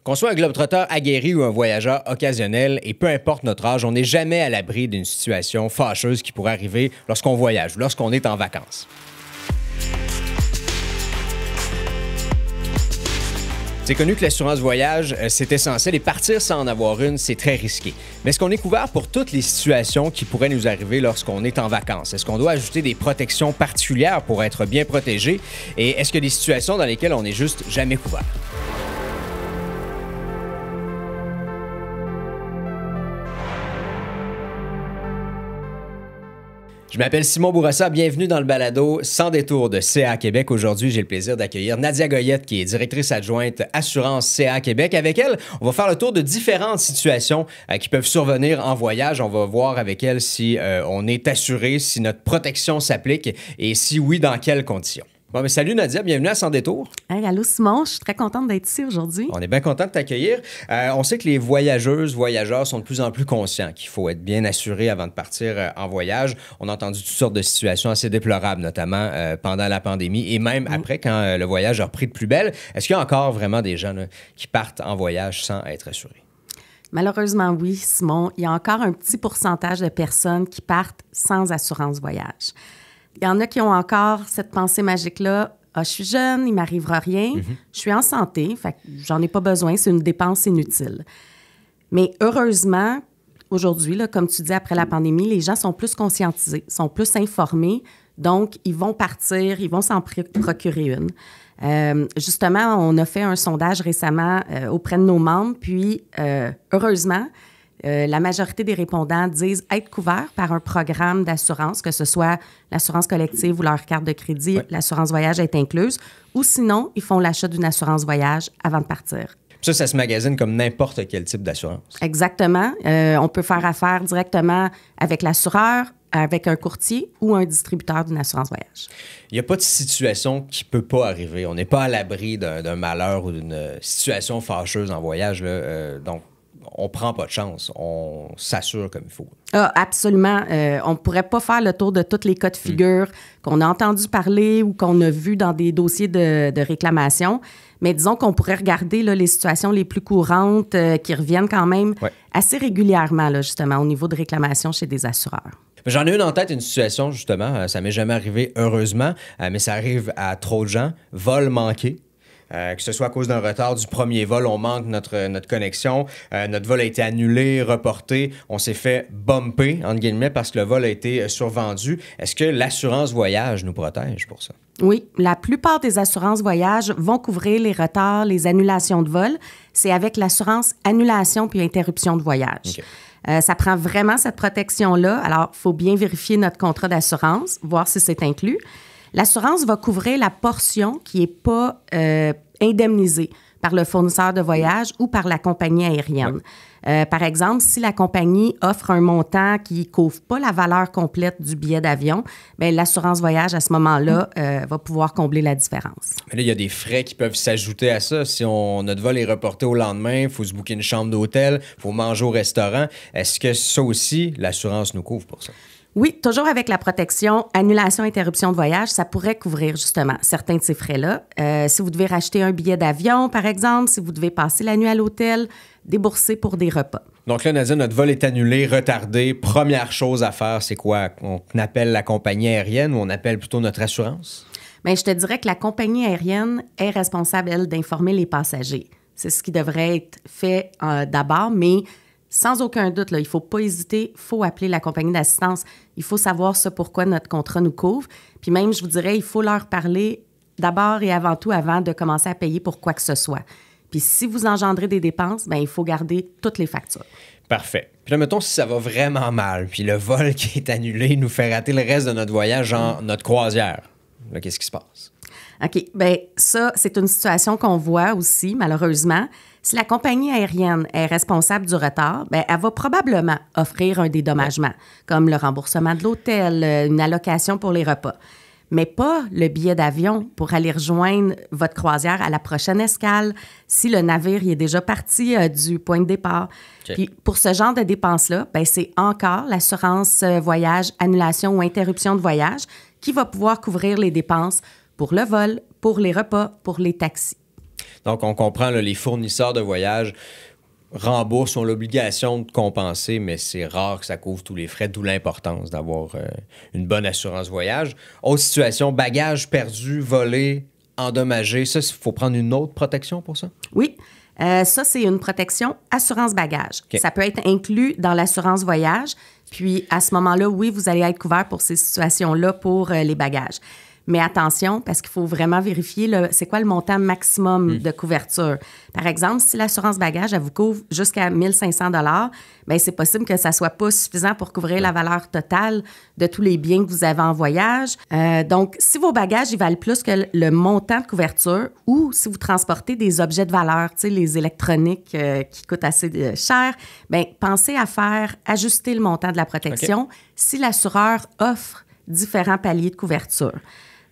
Qu'on soit un globetrotter aguerri ou un voyageur occasionnel, et peu importe notre âge, on n'est jamais à l'abri d'une situation fâcheuse qui pourrait arriver lorsqu'on voyage ou lorsqu'on est en vacances. C'est connu que l'assurance voyage, c'est essentiel et partir sans en avoir une, c'est très risqué. Mais est-ce qu'on est couvert pour toutes les situations qui pourraient nous arriver lorsqu'on est en vacances? Est-ce qu'on doit ajouter des protections particulières pour être bien protégé? Et est-ce qu'il y a des situations dans lesquelles on n'est juste jamais couvert? Je m'appelle Simon Bourassa, bienvenue dans le balado Sans détour de CA Québec. Aujourd'hui, j'ai le plaisir d'accueillir Nadia Goyette, qui est directrice adjointe Assurance CA Québec. Avec elle, on va faire le tour de différentes situations qui peuvent survenir en voyage. On va voir avec elle si on est assuré, si notre protection s'applique et si oui, dans quelles conditions. Bon, mais salut Nadia, bienvenue à Sans détour. Hey, allô Simon, je suis très contente d'être ici aujourd'hui. On est bien content de t'accueillir. On sait que les voyageuses, voyageurs sont de plus en plus conscients qu'il faut être bien assuré avant de partir en voyage. On a entendu toutes sortes de situations assez déplorables, notamment pendant la pandémie et même après quand le voyage a repris de plus belle. Est-ce qu'il y a encore vraiment des gens là, qui partent en voyage sans être assurés? Malheureusement, oui, Simon. Il y a encore un petit pourcentage de personnes qui partent sans assurance voyage. Il y en a qui ont encore cette pensée magique-là. Ah, je suis jeune, il ne m'arrivera rien. Je suis en santé, fait que j'en ai pas besoin, c'est une dépense inutile. Mais heureusement, aujourd'hui, là, comme tu dis, après la pandémie, les gens sont plus conscientisés, sont plus informés. Donc, ils vont partir, ils vont s'en procurer une. Justement, on a fait un sondage récemment auprès de nos membres, puis heureusement, la majorité des répondants disent être couverts par un programme d'assurance, que ce soit l'assurance collective ou leur carte de crédit, l'assurance voyage est incluse, ou sinon, ils font l'achat d'une assurance voyage avant de partir. Ça se magasine comme n'importe quel type d'assurance. Exactement. On peut faire affaire directement avec l'assureur, avec un courtier ou un distributeur d'une assurance voyage. Il n'y a pas de situation qui ne peut pas arriver. On n'est pas à l'abri d'un malheur ou d'une situation fâcheuse en voyage, là. Donc, on ne prend pas de chance. On s'assure comme il faut. Ah, absolument. On ne pourrait pas faire le tour de tous les cas de figure qu'on a entendu parler ou qu'on a vu dans des dossiers de réclamation. Mais disons qu'on pourrait regarder là, les situations les plus courantes qui reviennent quand même assez régulièrement, là, justement, au niveau de réclamation chez des assureurs. J'en ai une en tête, une situation, justement. Ça ne m'est jamais arrivé, heureusement, mais ça arrive à trop de gens. Vol manqué. Que ce soit à cause d'un retard du premier vol, on manque notre connexion, notre vol a été annulé, reporté, on s'est fait bumper, entre guillemets, parce que le vol a été survendu. Est-ce que l'assurance voyage nous protège pour ça? Oui, la plupart des assurances voyage vont couvrir les retards, les annulations de vol. C'est avec l'assurance annulation puis interruption de voyage. Okay. Ça prend vraiment cette protection-là. Alors, il faut bien vérifier notre contrat d'assurance, voir si c'est inclus. L'assurance va couvrir la portion qui n'est pas indemnisée par le fournisseur de voyage ou par la compagnie aérienne. Par exemple, si la compagnie offre un montant qui ne couvre pas la valeur complète du billet d'avion, bien, l'assurance voyage, à ce moment-là, va pouvoir combler la différence. Mais là, il y a des frais qui peuvent s'ajouter à ça. Si notre vol est reporté au lendemain, il faut se booker une chambre d'hôtel, il faut manger au restaurant. Est-ce que ça aussi, l'assurance nous couvre pour ça? Oui, toujours avec la protection annulation, interruption de voyage, ça pourrait couvrir justement certains de ces frais-là. Si vous devez racheter un billet d'avion, par exemple, si vous devez passer la nuit à l'hôtel, débourser pour des repas. Donc là, Nadia, notre vol est annulé, retardé. Première chose à faire, c'est quoi? On appelle la compagnie aérienne ou on appelle plutôt notre assurance? Bien, je te dirais que la compagnie aérienne est responsable, elle, d'informer les passagers. C'est ce qui devrait être fait d'abord, mais sans aucun doute, là, il ne faut pas hésiter, il faut appeler la compagnie d'assistance. Il faut savoir ça pourquoi notre contrat nous couvre. Puis même, je vous dirais, il faut leur parler d'abord et avant tout avant de commencer à payer pour quoi que ce soit. Puis si vous engendrez des dépenses, bien, il faut garder toutes les factures. Parfait. Puis là, mettons, si ça va vraiment mal, puis le vol qui est annulé nous fait rater le reste de notre voyage, genre notre croisière, là, qu'est-ce qui se passe? OK. Bien, ça, c'est une situation qu'on voit aussi, malheureusement. Si la compagnie aérienne est responsable du retard, bien, elle va probablement offrir un dédommagement, comme le remboursement de l'hôtel, une allocation pour les repas, mais pas le billet d'avion pour aller rejoindre votre croisière à la prochaine escale si le navire y est déjà parti du point de départ. Okay. Puis pour ce genre de dépenses-là, bien, c'est encore l'assurance voyage, annulation ou interruption de voyage qui va pouvoir couvrir les dépenses pour le vol, pour les repas, pour les taxis. Donc, on comprend, là, les fournisseurs de voyage remboursent, ont l'obligation de compenser, mais c'est rare que ça couvre tous les frais, d'où l'importance d'avoir une bonne assurance voyage. Autre situation, bagages perdus, volés, endommagés. Ça, il faut prendre une autre protection pour ça? Oui. Ça, c'est une protection assurance bagage. Okay. Ça peut être inclus dans l'assurance voyage. Puis, à ce moment-là, oui, vous allez être couvert pour ces situations-là pour les bagages. Mais attention, parce qu'il faut vraiment vérifier c'est quoi le montant maximum de couverture. Par exemple, si l'assurance bagage, elle vous couvre jusqu'à 1 500 $, bien, c'est possible que ça ne soit pas suffisant pour couvrir la valeur totale de tous les biens que vous avez en voyage. Donc, si vos bagages, ils valent plus que le montant de couverture ou si vous transportez des objets de valeur, tu sais, les électroniques qui coûtent assez cher, bien, pensez à faire ajuster le montant de la protection si l'assureur offre différents paliers de couverture.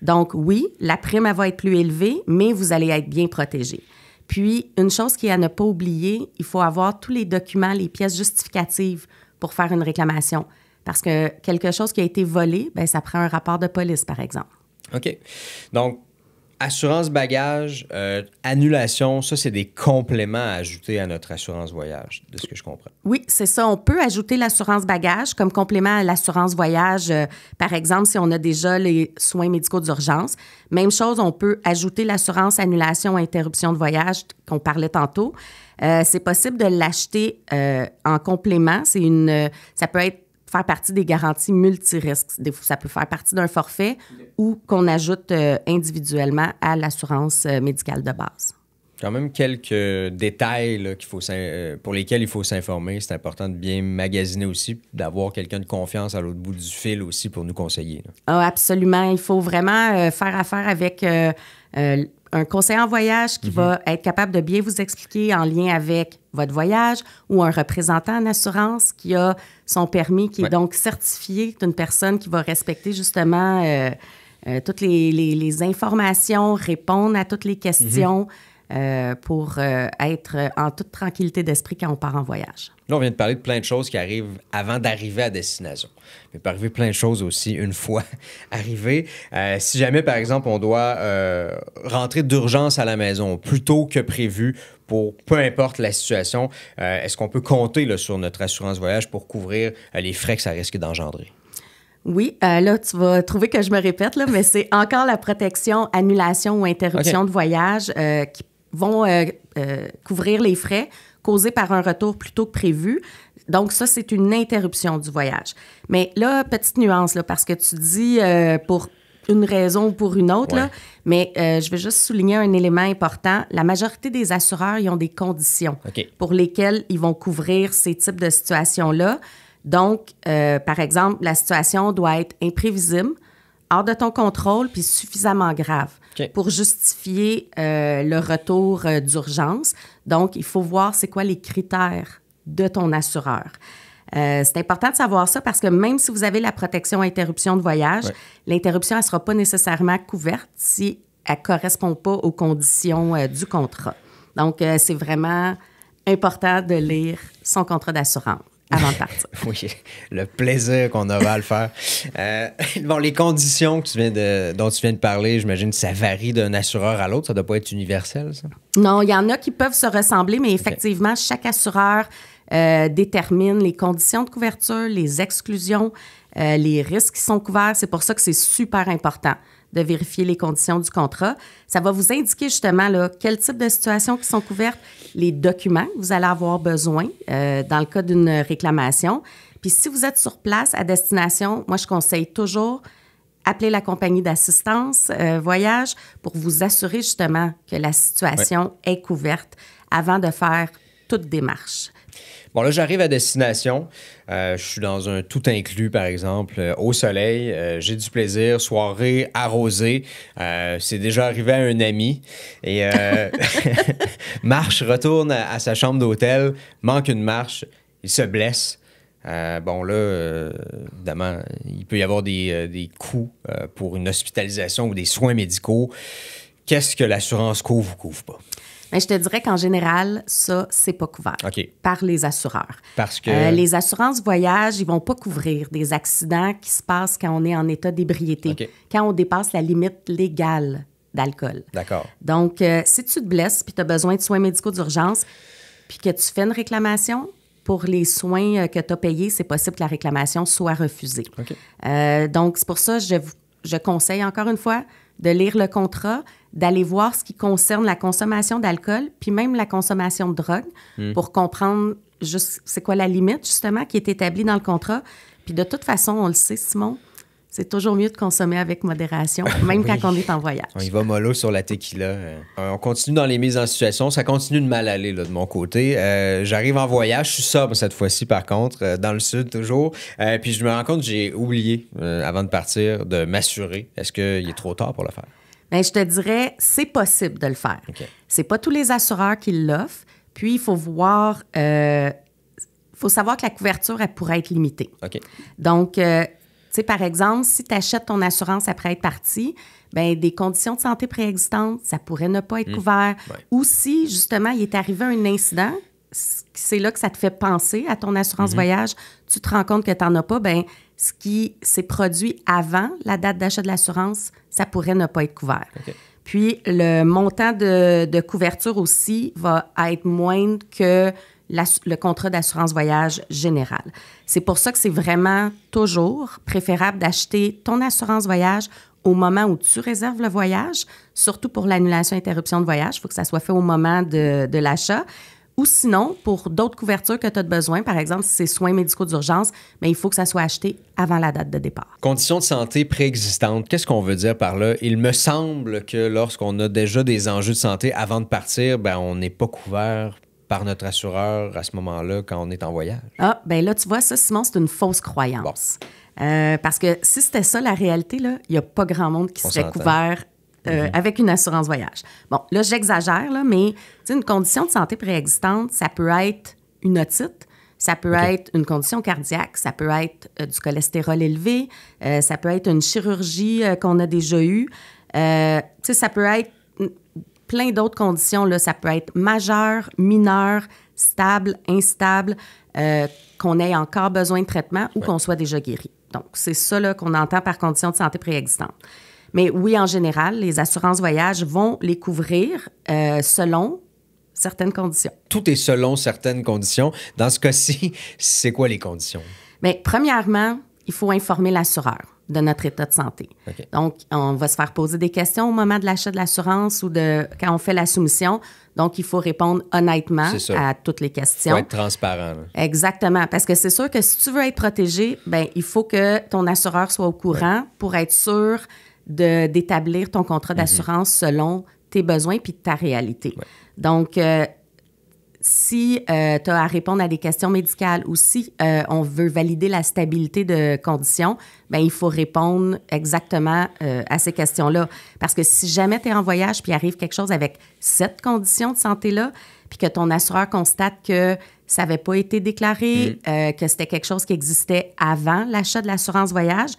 Donc, oui, la prime, elle va être plus élevée, mais vous allez être bien protégé. Puis, une chose qui est à ne pas oublier, il faut avoir tous les documents, les pièces justificatives pour faire une réclamation. Parce que quelque chose qui a été volé, bien, ça prend un rapport de police, par exemple. OK. Donc, assurance bagage, annulation, ça, c'est des compléments à ajouter à notre assurance voyage, de ce que je comprends. Oui, c'est ça. On peut ajouter l'assurance bagage comme complément à l'assurance voyage. Par exemple, si on a déjà les soins médicaux d'urgence. Même chose, on peut ajouter l'assurance annulation et interruption de voyage qu'on parlait tantôt. C'est possible de l'acheter en complément. Ça peut faire partie des garanties multirisques. Ça peut faire partie d'un forfait ou qu'on ajoute individuellement à l'assurance médicale de base. Quand même quelques détails là, pour lesquels il faut s'informer. C'est important de bien magasiner aussi, d'avoir quelqu'un de confiance à l'autre bout du fil aussi pour nous conseiller. Ah, absolument. Il faut vraiment faire affaire avec un conseiller en voyage qui va être capable de bien vous expliquer en lien avec votre voyage ou un représentant en assurance qui a son permis, qui est donc certifié d'une personne qui va respecter justement toutes les informations, répondre à toutes les questions pour être en toute tranquillité d'esprit quand on part en voyage. Là, on vient de parler de plein de choses qui arrivent avant d'arriver à destination. Mais il peut arriver plein de choses aussi une fois arrivé. Si jamais, par exemple, on doit rentrer d'urgence à la maison plus tôt que prévu pour peu importe la situation, est-ce qu'on peut compter là, sur notre assurance voyage pour couvrir les frais que ça risque d'engendrer? Oui, là, tu vas trouver que je me répète, là, mais c'est encore la protection, annulation ou interruption de voyage qui vont couvrir les frais causés par un retour plus tôt que prévu. Donc, ça, c'est une interruption du voyage. Mais là, petite nuance, là, parce que tu dis pour une raison ou pour une autre, là, mais je vais juste souligner un élément important. La majorité des assureurs, ils ont des conditions pour lesquelles ils vont couvrir ces types de situations-là. Donc, par exemple, la situation doit être imprévisible, hors de ton contrôle, puis suffisamment grave pour justifier le retour d'urgence. Donc, il faut voir c'est quoi les critères de ton assureur. C'est important de savoir ça parce que même si vous avez la protection interruption de voyage, l'interruption, elle ne sera pas nécessairement couverte si elle ne correspond pas aux conditions du contrat. Donc, c'est vraiment important de lire son contrat d'assurance avant de partir. Oui, le plaisir qu'on aura à le faire. Bon, les conditions dont tu viens de parler, j'imagine que ça varie d'un assureur à l'autre. Ça ne doit pas être universel, ça? Non, il y en a qui peuvent se ressembler, mais effectivement, chaque assureur détermine les conditions de couverture, les exclusions, les risques qui sont couverts. C'est pour ça que c'est super important de vérifier les conditions du contrat. Ça va vous indiquer justement là, quel type de situations qui sont couvertes, les documents que vous allez avoir besoin dans le cas d'une réclamation. Puis si vous êtes sur place à destination, moi, je conseille toujours appeler la compagnie d'assistance voyage pour vous assurer justement que la situation est couverte avant de faire toute démarche. Bon, là, j'arrive à destination. Je suis dans un tout inclus, par exemple, au soleil. J'ai du plaisir, soirée arrosée. C'est déjà arrivé à un ami. Et retourne à sa chambre d'hôtel, manque une marche, il se blesse. Bon, là, évidemment, il peut y avoir des coûts pour une hospitalisation ou des soins médicaux. Qu'est-ce que l'assurance couvre ou couvre pas? Mais je te dirais qu'en général, ça, c'est pas couvert par les assureurs. Parce que... les assurances voyage, ils vont pas couvrir des accidents qui se passent quand on est en état d'ébriété, quand on dépasse la limite légale d'alcool. D'accord. Donc, si tu te blesses puis tu as besoin de soins médicaux d'urgence puis que tu fais une réclamation, pour les soins que tu as payés, c'est possible que la réclamation soit refusée. Okay. Donc, c'est pour ça que je conseille encore une fois de lire le contrat, d'aller voir ce qui concerne la consommation d'alcool, puis même la consommation de drogue, pour comprendre juste c'est quoi la limite, justement, qui est établie dans le contrat. Puis de toute façon, on le sait, Simon, c'est toujours mieux de consommer avec modération, même quand on est en voyage. On y va mollo sur la tequila. On continue dans les mises en situation. Ça continue de mal aller là, de mon côté. J'arrive en voyage. Je suis sobre cette fois-ci, par contre, dans le sud toujours. Puis je me rends compte que j'ai oublié, avant de partir, de m'assurer. Est-ce qu'il est trop tard pour le faire? Bien, je te dirais, c'est possible de le faire. Okay. C'est pas tous les assureurs qui l'offrent. Puis, il faut voir... faut savoir que la couverture, elle pourrait être limitée. OK. Donc... tu sais, par exemple, si tu achètes ton assurance après être parti, bien, des conditions de santé préexistantes, ça pourrait ne pas être couvert. Ouais. Ou si, justement, il est arrivé un incident, c'est là que ça te fait penser à ton assurance voyage, tu te rends compte que tu n'en as pas, bien, ce qui s'est produit avant la date d'achat de l'assurance, ça pourrait ne pas être couvert. Okay. Puis, le montant de couverture aussi va être moindre que le contrat d'assurance voyage général. C'est pour ça que c'est vraiment toujours préférable d'acheter ton assurance voyage au moment où tu réserves le voyage, surtout pour l'annulation et interruption de voyage. Il faut que ça soit fait au moment de l'achat. Ou sinon, pour d'autres couvertures que tu as besoin, par exemple, si c'est soins médicaux d'urgence, bien, il faut que ça soit acheté avant la date de départ. Conditions de santé préexistantes, qu'est-ce qu'on veut dire par là? Il me semble que lorsqu'on a déjà des enjeux de santé avant de partir, bien, on n'est pas couvert par notre assureur à ce moment-là quand on est en voyage. Ah, bien là, tu vois, ça, Simon, c'est une fausse croyance. Bon. Parce que si c'était ça la réalité, il n'y a pas grand monde qui serait couvert avec une assurance voyage. Bon, là, j'exagère, là, mais une condition de santé préexistante, ça peut être une otite, ça peut être une condition cardiaque, ça peut être du cholestérol élevé, ça peut être une chirurgie qu'on a déjà eue. Ça peut être plein d'autres conditions. Là. Ça peut être majeur, mineur, stable, instable, qu'on ait encore besoin de traitement ou qu'on soit déjà guéri. Donc, c'est ça là, qu'on entend par condition de santé préexistante. Mais oui, en général, les assurances voyage vont les couvrir selon certaines conditions. Tout est selon certaines conditions. Dans ce cas-ci, c'est quoi les conditions? Bien, premièrement, il faut informer l'assureur de notre état de santé. Okay. Donc, on va se faire poser des questions au moment de l'achat de l'assurance ou quand on fait la soumission. Donc, il faut répondre honnêtement à toutes les questions. Il faut être transparent. Là. Exactement. Parce que c'est sûr que si tu veux être protégé, bien, il faut que ton assureur soit au courant pour être sûr d'établir ton contrat d'assurance selon tes besoins puis ta réalité. Ouais. Donc, si tu as à répondre à des questions médicales ou si on veut valider la stabilité de conditions, bien, il faut répondre exactement à ces questions-là. Parce que si jamais tu es en voyage puis arrive quelque chose avec cette condition de santé-là, puis que ton assureur constate que ça n'avait pas été déclaré, que c'était quelque chose qui existait avant l'achat de l'assurance voyage,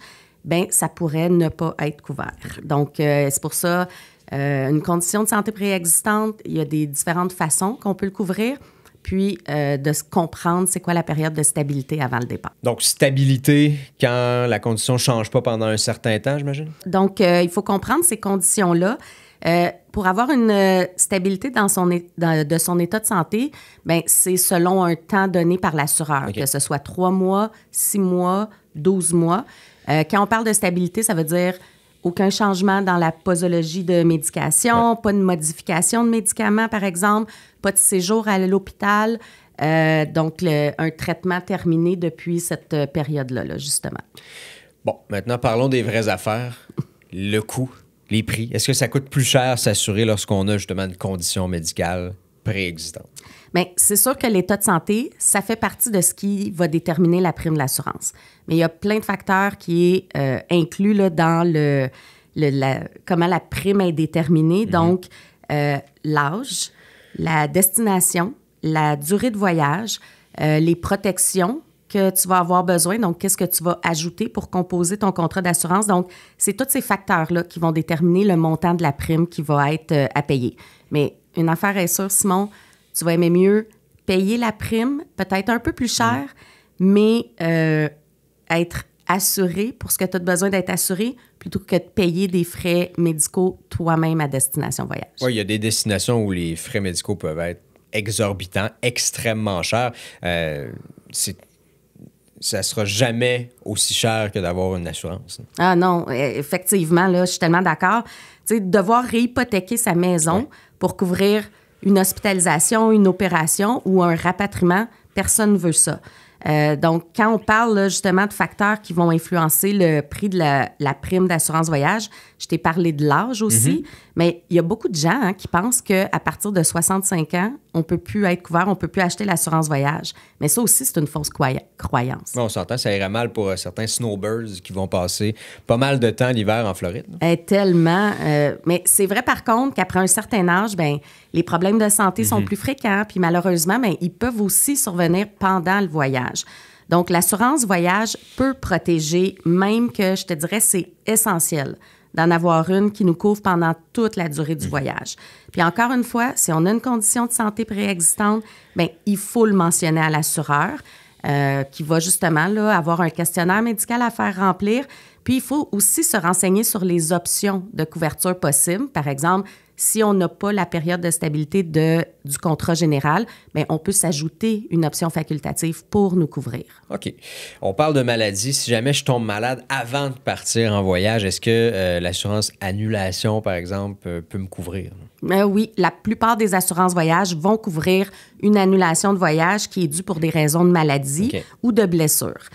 bien, ça pourrait ne pas être couvert. Donc, c'est pour ça... une condition de santé préexistante, il y a des différentes façons qu'on peut le couvrir, puis de se comprendre c'est quoi la période de stabilité avant le départ. Donc, stabilité quand la condition ne change pas pendant un certain temps, j'imagine? Donc, il faut comprendre ces conditions-là. Pour avoir une stabilité de son état de santé, bien, c'est selon un temps donné par l'assureur, que ce soit 3 mois, 6 mois, 12 mois. Quand on parle de stabilité, ça veut dire... aucun changement dans la posologie de médication, pas de modification de médicaments, par exemple, pas de séjour à l'hôpital. Donc, un traitement terminé depuis cette période-là, là, justement. Bon, maintenant, parlons des vraies affaires. Le coût, les prix. Est-ce que ça coûte plus cher s'assurer lorsqu'on a justement une condition médicale préexistante? Bien, c'est sûr que l'état de santé, ça fait partie de ce qui va déterminer la prime de l'assurance. Mais il y a plein de facteurs qui est inclus là, dans comment la prime est déterminée. Donc, l'âge, la destination, la durée de voyage, les protections que tu vas avoir besoin. Donc, qu'est-ce que tu vas ajouter pour composer ton contrat d'assurance? Donc, c'est tous ces facteurs-là qui vont déterminer le montant de la prime qui va être à payer. Mais une affaire est sûre, Simon, tu vas aimer mieux payer la prime, peut-être un peu plus cher, mais être assuré pour ce que tu as besoin d'être assuré plutôt que de payer des frais médicaux toi-même à destination voyage. Oui, il y a des destinations où les frais médicaux peuvent être exorbitants, extrêmement chers. Ça ne sera jamais aussi cher que d'avoir une assurance. Ah non, effectivement, là, je suis tellement d'accord. Tu sais, devoir réhypothéquer sa maison pour couvrir une hospitalisation, une opération ou un rapatriement, personne ne veut ça. Donc, quand on parle là, justement de facteurs qui vont influencer le prix de la prime d'assurance voyage, je t'ai parlé de l'âge aussi, mais il y a beaucoup de gens qui pensent qu'à partir de 65 ans, on ne peut plus être couvert, on ne peut plus acheter l'assurance voyage. Mais ça aussi, c'est une fausse croyance. Bon, on s'entend, ça irait mal pour certains snowbirds qui vont passer pas mal de temps l'hiver en Floride. Tellement. Mais c'est vrai, par contre, qu'après un certain âge, ben, les problèmes de santé sont plus fréquents. Puis malheureusement, ben, ils peuvent aussi survenir pendant le voyage. Donc, l'assurance voyage peut protéger, même que je te dirais, c'est essentiel d'en avoir une qui nous couvre pendant toute la durée du voyage. Puis encore une fois, si on a une condition de santé préexistante, bien, il faut le mentionner à l'assureur qui va justement là, avoir un questionnaire médical à faire remplir. Puis il faut aussi se renseigner sur les options de couverture possibles. Par exemple, si on n'a pas la période de stabilité du contrat général, bien, on peut s'ajouter une option facultative pour nous couvrir. OK. On parle de maladie. Si jamais je tombe malade avant de partir en voyage, est-ce que l'assurance annulation, par exemple, peut me couvrir? Oui, la plupart des assurances voyage vont couvrir une annulation de voyage qui est due pour des raisons de maladie ou de blessure.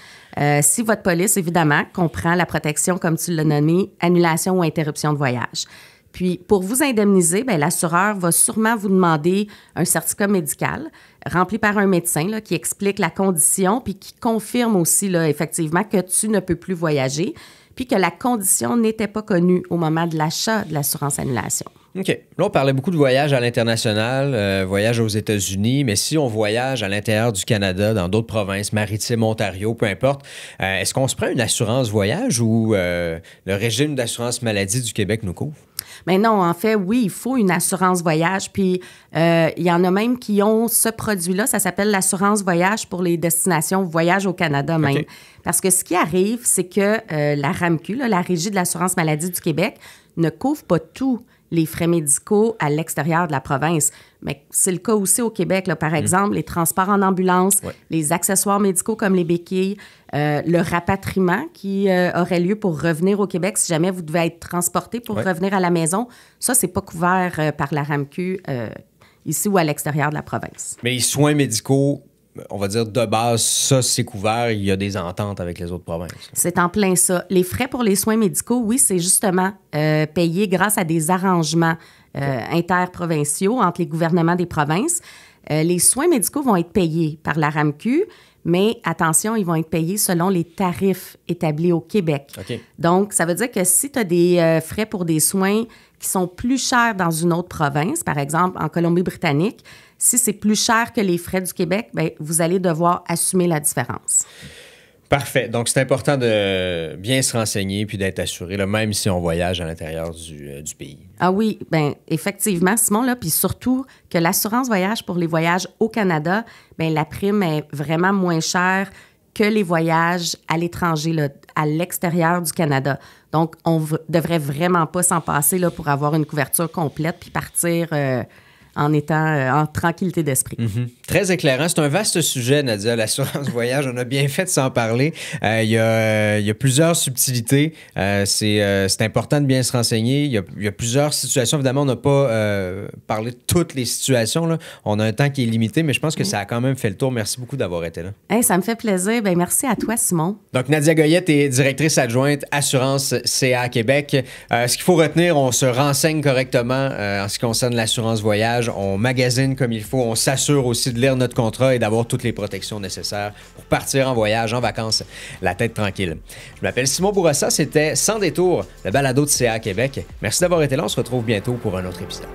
Si votre police, évidemment, comprend la protection, comme tu l'as nommé, annulation ou interruption de voyage. Puis, pour vous indemniser, bien, l'assureur va sûrement vous demander un certificat médical rempli par un médecin là, qui explique la condition puis qui confirme aussi là, effectivement que tu ne peux plus voyager puis que la condition n'était pas connue au moment de l'achat de l'assurance annulation. OK. Là, on parlait beaucoup de voyage à l'international, voyage aux États-Unis, mais si on voyage à l'intérieur du Canada, dans d'autres provinces, maritimes, Ontario, peu importe, est-ce qu'on se prend une assurance voyage ou le régime d'assurance maladie du Québec nous couvre? Mais non, en fait, oui, il faut une assurance voyage. Puis, il y en a même qui ont ce produit-là. Ça s'appelle l'assurance voyage pour les destinations voyage au Canada même. Okay. Parce que ce qui arrive, c'est que la RAMQ, là, la Régie de l'assurance maladie du Québec, ne couvre pas tous les frais médicaux à l'extérieur de la province. Mais c'est le cas aussi au Québec. Là. Par exemple, les transports en ambulance, les accessoires médicaux comme les béquilles, le rapatriement qui aurait lieu pour revenir au Québec si jamais vous devez être transporté pour revenir à la maison. Ça, c'est pas couvert par la RAMQ ici ou à l'extérieur de la province. Mais les soins médicaux, on va dire de base, ça, c'est couvert. Il y a des ententes avec les autres provinces. C'est en plein ça. Les frais pour les soins médicaux, oui, c'est justement payé grâce à des arrangements interprovinciaux entre les gouvernements des provinces. Les soins médicaux vont être payés par la RAMQ, mais attention, ils vont être payés selon les tarifs établis au Québec. Okay. Donc, ça veut dire que si tu as des frais pour des soins qui sont plus chers dans une autre province, par exemple en Colombie-Britannique, si c'est plus cher que les frais du Québec, bien, vous allez devoir assumer la différence. Parfait. Donc, c'est important de bien se renseigner puis d'être assuré, là, même si on voyage à l'intérieur du pays. Ah oui, bien, effectivement, Simon, là, puis surtout que l'assurance voyage pour les voyages au Canada, bien, la prime est vraiment moins chère que les voyages à l'étranger, là, à l'extérieur du Canada. Donc, on ne devrait vraiment pas s'en passer là, pour avoir une couverture complète puis partir en étant en tranquillité d'esprit. Très éclairant. C'est un vaste sujet, Nadia, l'assurance voyage. On a bien fait de s'en parler. Il y a plusieurs subtilités. C'est important de bien se renseigner. Il y a plusieurs situations. Évidemment, on n'a pas parlé de toutes les situations, là. On a un temps qui est limité, mais je pense que ça a quand même fait le tour. Merci beaucoup d'avoir été là. Hey, ça me fait plaisir. Bien, merci à toi, Simon. Donc, Nadia Goyette est directrice adjointe Assurance CA Québec. Ce qu'il faut retenir, on se renseigne correctement en ce qui concerne l'assurance voyage. On magasine comme il faut. On s'assure aussi de lire notre contrat et d'avoir toutes les protections nécessaires pour partir en voyage, en vacances, la tête tranquille. Je m'appelle Simon Bourassa. C'était Sans détour, le balado de CA Québec. Merci d'avoir été là. On se retrouve bientôt pour un autre épisode.